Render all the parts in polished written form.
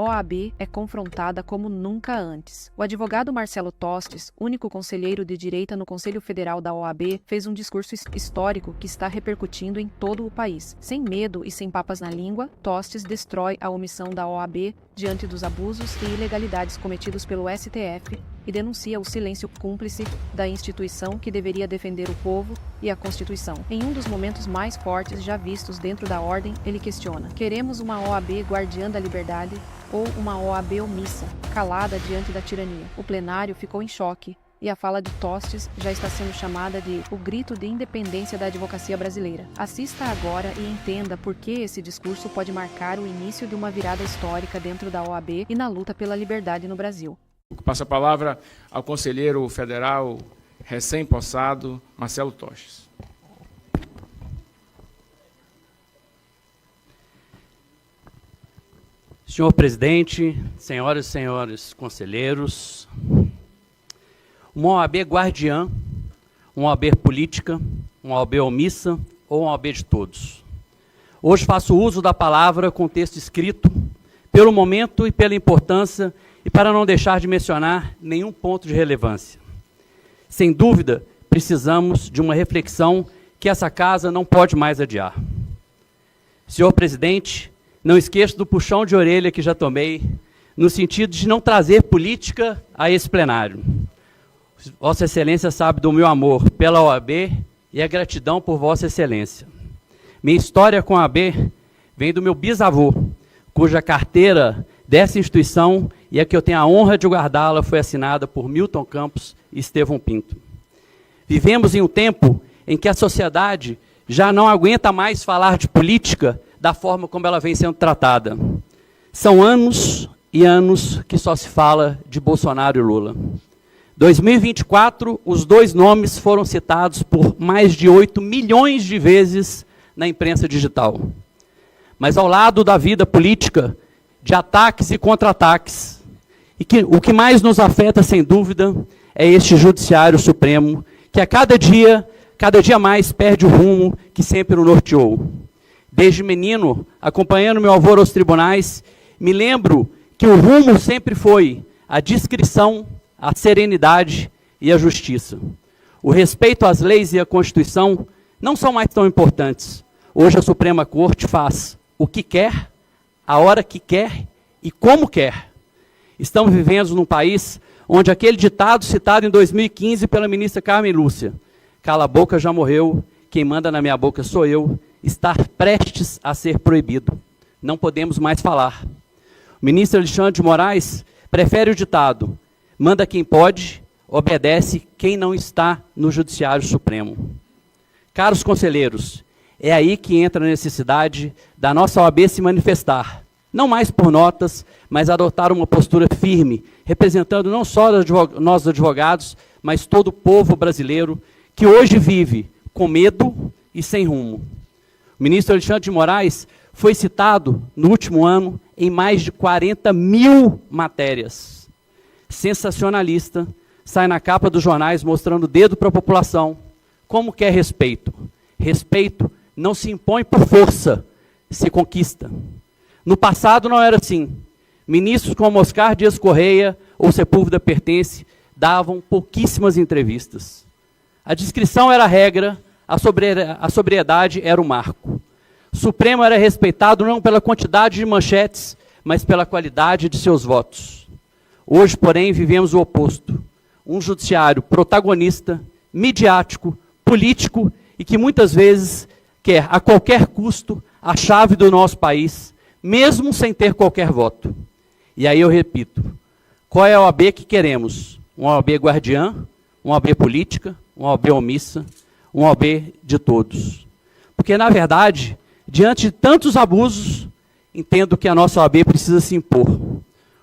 OAB é confrontada como nunca antes. O advogado Marcelo Tostes, único conselheiro de direita no Conselho Federal da OAB, fez um discurso histórico que está repercutindo em todo o país. Sem medo e sem papas na língua, Tostes destrói a omissão da OAB diante dos abusos e ilegalidades cometidos pelo STF e denuncia o silêncio cúmplice da instituição que deveria defender o povo e a Constituição. Em um dos momentos mais fortes já vistos dentro da ordem, ele questiona: queremos uma OAB guardiã da liberdade ou uma OAB omissa, calada diante da tirania? O plenário ficou em choque e a fala de Tostes já está sendo chamada de o grito de independência da advocacia brasileira. Assista agora e entenda por que esse discurso pode marcar o início de uma virada histórica dentro da OAB e na luta pela liberdade no Brasil. Passo a palavra ao conselheiro federal recém-possado, Marcelo Tostes. Senhor presidente, senhoras e senhores conselheiros, uma OAB guardiã, uma OAB política, uma OAB omissa ou uma OAB de todos. Hoje faço uso da palavra com texto escrito, pelo momento e pela importância, e para não deixar de mencionar nenhum ponto de relevância. Sem dúvida, precisamos de uma reflexão que essa casa não pode mais adiar. Senhor presidente, não esqueça do puxão de orelha que já tomei, no sentido de não trazer política a esse plenário. Vossa Excelência sabe do meu amor pela OAB e a gratidão por Vossa Excelência. Minha história com a OAB vem do meu bisavô, cuja carteira dessa instituição, e a que eu tenho a honra de guardá-la, foi assinada por Milton Campos e Estevão Pinto. Vivemos em um tempo em que a sociedade já não aguenta mais falar de política da forma como ela vem sendo tratada. São anos e anos que só se fala de Bolsonaro e Lula. 2024, os dois nomes foram citados por mais de 8 milhões de vezes na imprensa digital. Mas ao lado da vida política, de ataques e contra-ataques, o que mais nos afeta, sem dúvida, é este Judiciário Supremo, que a cada dia mais perde o rumo que sempre o norteou. Desde menino, acompanhando meu avô aos tribunais, me lembro que o rumo sempre foi a discrição, a serenidade e a justiça. O respeito às leis e à Constituição não são mais tão importantes. Hoje a Suprema Corte faz o que quer, a hora que quer e como quer. Estamos vivendo num país onde aquele ditado citado em 2015 pela ministra Carmen Lúcia, cala a boca, já morreu, quem manda na minha boca sou eu, está prestes a ser proibido. Não podemos mais falar. O ministro Alexandre de Moraes prefere o ditado: manda quem pode, obedece quem não está no Judiciário Supremo. Caros conselheiros, é aí que entra a necessidade da nossa OAB se manifestar, não mais por notas, mas adotar uma postura firme, representando não só nós advogados, mas todo o povo brasileiro que hoje vive com medo e sem rumo. O ministro Alexandre de Moraes foi citado no último ano em mais de 40 mil matérias. Sensacionalista, sai na capa dos jornais mostrando o dedo para a população. Como quer respeito? Respeito não se impõe por força, se conquista. No passado não era assim. Ministros como Oscar Dias Correia ou Sepúlveda Pertence davam pouquíssimas entrevistas. A discrição era a regra, a sobriedade era o marco. O Supremo era respeitado não pela quantidade de manchetes, mas pela qualidade de seus votos. Hoje, porém, vivemos o oposto. Um judiciário protagonista, midiático, político e que muitas vezes quer, a qualquer custo, a chave do nosso país, mesmo sem ter qualquer voto. E aí eu repito, qual é a OAB que queremos? Uma OAB guardiã, uma OAB política, uma OAB omissa, uma OAB de todos. Porque, na verdade, diante de tantos abusos, entendo que a nossa OAB precisa se impor.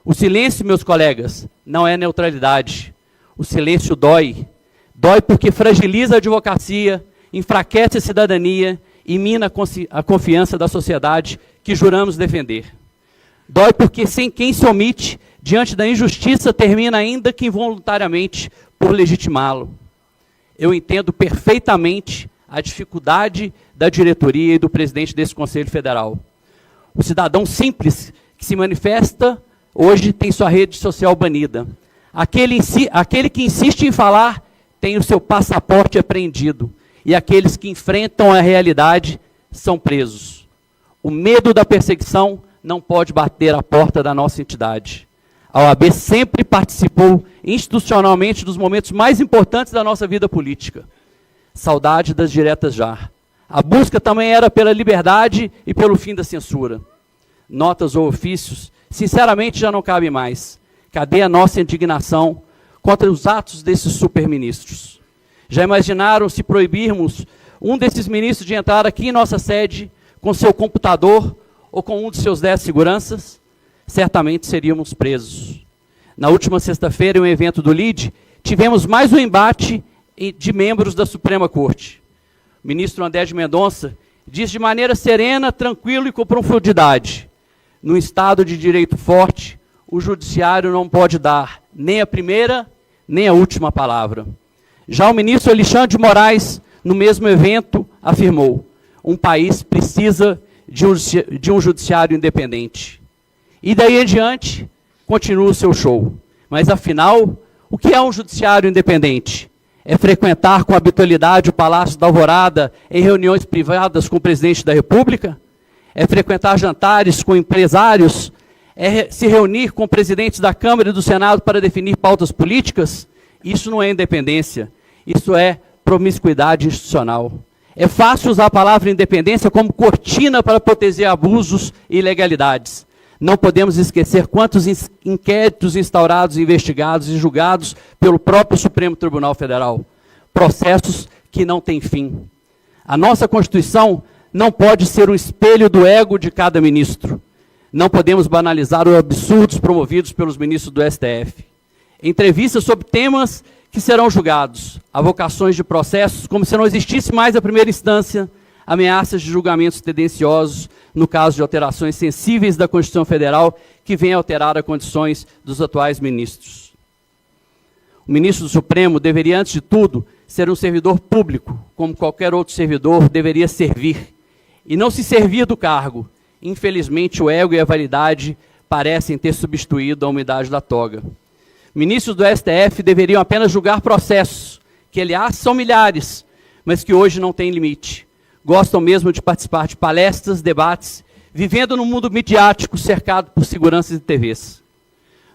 O silêncio, meus colegas, não é neutralidade. O silêncio dói. Dói porque fragiliza a advocacia, enfraquece a cidadania e mina a confiança da sociedade que juramos defender. Dói porque sem quem se omite diante da injustiça termina ainda que involuntariamente por legitimá-lo. Eu entendo perfeitamente a dificuldade da diretoria e do presidente desse Conselho Federal. O cidadão simples que que se manifesta hoje tem sua rede social banida. Aquele que insiste em falar tem o seu passaporte apreendido. E aqueles que enfrentam a realidade são presos. O medo da perseguição não pode bater a porta da nossa entidade. A OAB sempre participou institucionalmente dos momentos mais importantes da nossa vida política. Saudade das diretas já. A busca também era pela liberdade e pelo fim da censura. Notas ou ofícios, sinceramente, já não cabe mais. Cadê a nossa indignação contra os atos desses superministros? Já imaginaram se proibirmos um desses ministros de entrar aqui em nossa sede com seu computador ou com um de seus 10 seguranças? Certamente seríamos presos. Na última sexta-feira, em um evento do LIDE, tivemos mais um embate de membros da Suprema Corte. O ministro André de Mendonça diz de maneira serena, tranquila e com profundidade: no Estado de direito forte, o judiciário não pode dar nem a primeira, nem a última palavra. Já o ministro Alexandre de Moraes, no mesmo evento, afirmou: um país precisa de um judiciário independente. E daí em diante, continua o seu show. Mas afinal, o que é um judiciário independente? É frequentar com habitualidade o Palácio da Alvorada em reuniões privadas com o presidente da República? É frequentar jantares com empresários? É se reunir com presidentes da Câmara e do Senado para definir pautas políticas? Isso não é independência, isso é promiscuidade institucional. É fácil usar a palavra independência como cortina para proteger abusos e ilegalidades. Não podemos esquecer quantos inquéritos instaurados, investigados e julgados pelo próprio Supremo Tribunal Federal. Processos que não têm fim. A nossa Constituição não pode ser um espelho do ego de cada ministro. Não podemos banalizar os absurdos promovidos pelos ministros do STF. Entrevistas sobre temas que serão julgados, avocações de processos como se não existisse mais a primeira instância, ameaças de julgamentos tendenciosos no caso de alterações sensíveis da Constituição Federal que venham alterar as condições dos atuais ministros. O ministro do Supremo deveria, antes de tudo, ser um servidor público, como qualquer outro servidor deveria servir, e não se servir do cargo. Infelizmente, o ego e a vaidade parecem ter substituído a umidade da toga. Ministros do STF deveriam apenas julgar processos, que, aliás, são milhares, mas que hoje não têm limite. Gostam mesmo de participar de palestras, debates, vivendo num mundo midiático cercado por seguranças e TVs.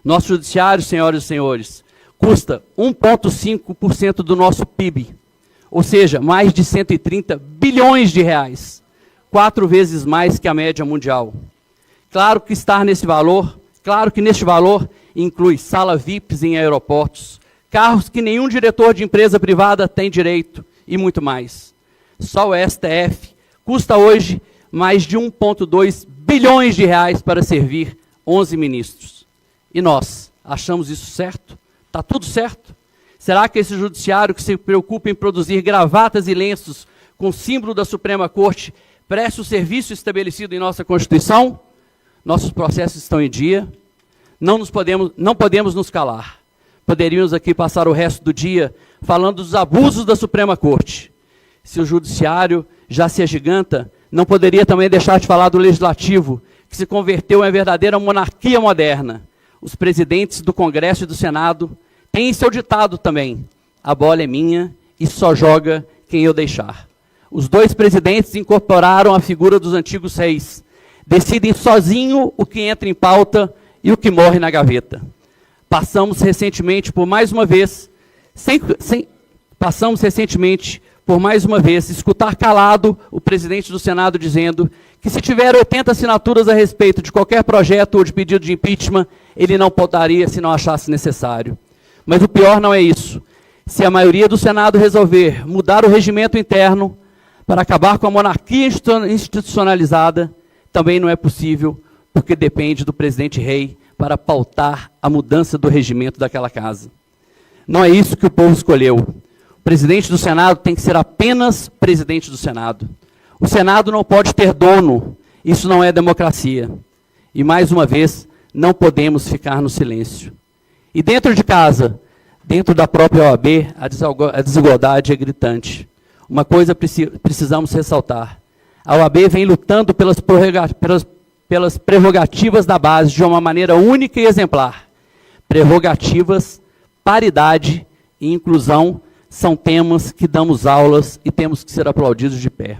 Nosso judiciário, senhoras e senhores, custa 1,5% do nosso PIB, ou seja, mais de 130 bilhões de reais, 4 vezes mais que a média mundial. Claro que neste valor inclui sala VIPs em aeroportos, carros que nenhum diretor de empresa privada tem direito e muito mais. Só o STF custa hoje mais de 1,2 bilhões de reais para servir 11 ministros. E nós, achamos isso certo? Está tudo certo? Será que esse judiciário que se preocupa em produzir gravatas e lenços com símbolo da Suprema Corte presta o serviço estabelecido em nossa Constituição? Nossos processos estão em dia. Não podemos nos calar. Poderíamos aqui passar o resto do dia falando dos abusos da Suprema Corte. Se o judiciário já se agiganta, não poderia também deixar de falar do legislativo, que se converteu em verdadeira monarquia moderna. Os presidentes do Congresso e do Senado têm seu ditado também: a bola é minha e só joga quem eu deixar. Os dois presidentes incorporaram a figura dos antigos reis. Decidem sozinho o que entra em pauta e o que morre na gaveta. Passamos recentemente, por mais uma vez, escutar calado o presidente do Senado dizendo que se tiver 80 assinaturas a respeito de qualquer projeto ou de pedido de impeachment, ele não votaria se não achasse necessário. Mas o pior não é isso. Se a maioria do Senado resolver mudar o regimento interno para acabar com a monarquia institucionalizada, também não é possível, porque depende do presidente rei para pautar a mudança do regimento daquela casa. Não é isso que o povo escolheu. O presidente do Senado tem que ser apenas presidente do Senado. O Senado não pode ter dono. Isso não é democracia. E, mais uma vez, não podemos ficar no silêncio. E dentro de casa, dentro da própria OAB, a desigualdade é gritante. Uma coisa precisamos ressaltar. A OAB vem lutando pelas pelas prerrogativas da base de uma maneira única e exemplar. Prerrogativas, paridade e inclusão são temas que damos aulas e temos que ser aplaudidos de pé.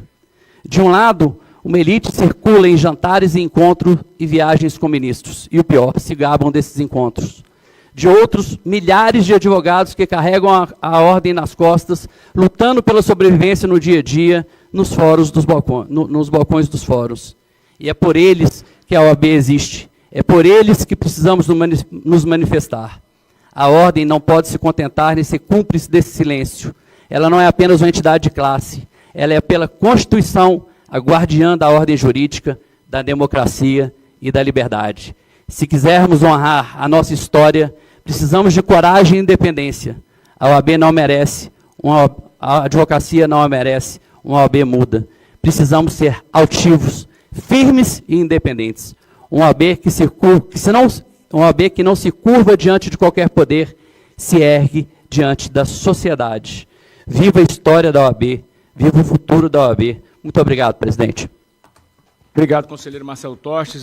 De um lado, uma elite circula em jantares e encontros e viagens com ministros, e o pior, se gabam desses encontros. De outros, milhares de advogados que carregam a ordem nas costas, lutando pela sobrevivência no dia a dia, nos balcões dos fóruns. E é por eles que a OAB existe, é por eles que precisamos nos manifestar. A ordem não pode se contentar em ser cúmplice desse silêncio. Ela não é apenas uma entidade de classe, ela é pela Constituição a guardiã da ordem jurídica, da democracia e da liberdade. Se quisermos honrar a nossa história, precisamos de coragem e independência. A OAB não merece, a advocacia não a merece, uma OAB muda. Precisamos ser altivos, firmes e independentes. Uma OAB que não se curva diante de qualquer poder, se ergue diante da sociedade. Viva a história da OAB, viva o futuro da OAB. Muito obrigado, presidente. Obrigado, conselheiro Marcelo Tostes.